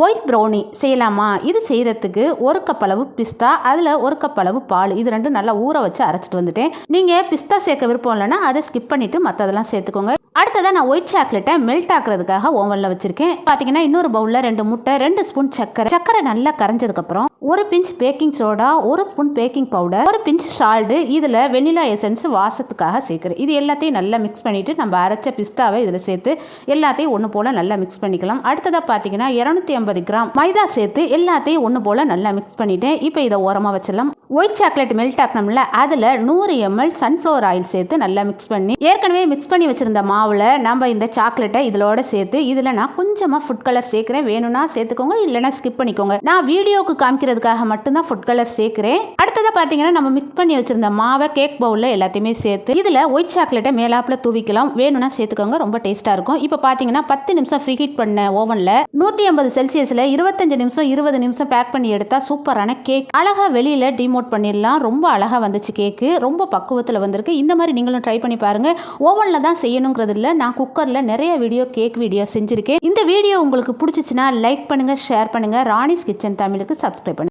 White brownie செய்யலாமா? இது செய்கிறதுக்கு 1 கப் அளவு பிஸ்தா, அதில் 1 கப் அளவு பால், இது ரெண்டும் நல்லா ஊற வச்சு அரைச்சிட்டு வந்துட்டேன். நீங்கள் பிஸ்தா சேர்க்க விருப்பம் இல்லைன்னா அதை ஸ்கிப் பண்ணிவிட்டு மற்றதெல்லாம் சேர்த்துக்கோங்க. அடுத்ததாக நான் ஒயிட் சாக்லேட்டை மெல்ட் ஆக்குறதுக்காக ஓவனில் வச்சுருக்கேன். பார்த்தீங்கன்னா இன்னொரு பவுலில் 2 முட்டை, 2 ஸ்பூன் சர்க்கரை நல்லா கரைஞ்சதுக்கப்புறம் 1 pinch baking soda, 1 spoon baking powder, 1 pinch salt, இதில் வெனிலா எசன்ஸ் வாசத்துக்காக சேர்க்குறேன். இது எல்லாத்தையும் நல்லா மிக்ஸ் பண்ணிவிட்டு நம்ம அரைச்ச பிஸ்தாவை இதில் சேர்த்து எல்லாத்தையும் ஒன்று போல் நல்லா மிக்ஸ் பண்ணிக்கலாம். அடுத்ததாக பார்த்தீங்கன்னா 250 கிராம் மைதா சேர்த்து எல்லாத்தையும் ஒன்று போல் நல்லா மிக்ஸ் பண்ணிவிட்டேன். இப்போ இதை ஓரமாக வச்சிடலாம். ஒயிட் சாக்லேட் மெல்ட் ஆக்கணும்ல, அதில் 100 ml சன்ஃப்ளவர் ஆயில் சேர்த்து நல்லா மிக்ஸ் பண்ணி ஏற்கனவே மிக்ஸ் பண்ணி வச்சுருந்த மாவில் நம்ம இந்த சாக்லேட்டை இதோட சேர்த்து இதில் நான் கொஞ்சமாக ஃபுட் கலர் சேர்க்குறேன். வேணும்னா சேர்த்துக்கோங்க, இல்லைனா ஸ்கிப் பண்ணிக்கோங்க. நான் வீடியோவுக்கு காமிக்கிறதுக்காக மட்டும்தான் ஃபுட் கலர் சேர்க்குறேன். அடுத்ததாக பார்த்தீங்கன்னா நம்ம மிக்ஸ் பண்ணி வச்சுருந்த மாவை கேக் பவுலில் எல்லாத்தையுமே சேர்த்து இதில் ஒயிட் சாக்லேட்டை மேலாப்பில் தூவிக்கலாம். வேணும்னா சேர்த்துக்கோங்க, ரொம்ப டேஸ்ட்டாக இருக்கும். இப்போ பார்த்தீங்கன்னா 10 நிமிஷம் ஃப்ரீ ஹீட் பண்ண ஓவனில் 150 செல்சியஸில் 25 நிமிஷம் 20 நிமிஷம் பேக் பண்ணி எடுத்தால் சூப்பரான கேக் அழகாக வெளியில் டிமோட் பண்ணிடலாம். ரொம்ப அழகாக வந்துச்சு கேக்கு, ரொம்ப பக்குவத்தில் வந்திருக்கு. இந்த மாதிரி நீங்களும் ட்ரை பண்ணி பாருங்கள். ஓவனில் தான் செய்யணுங்கிறது இல்லை, நான் குக்கரில் நிறைய கேக் வீடியோ செஞ்சுருக்கேன். இந்த வீடியோ உங்களுக்கு பிடிச்சிச்சுன்னா லைக் பண்ணுங்கள், ஷேர் பண்ணுங்கள். ராணிஸ் கிச்சன் தமிழுக்கு சப்ஸ்கிரைப் பண்ணுங்கள்.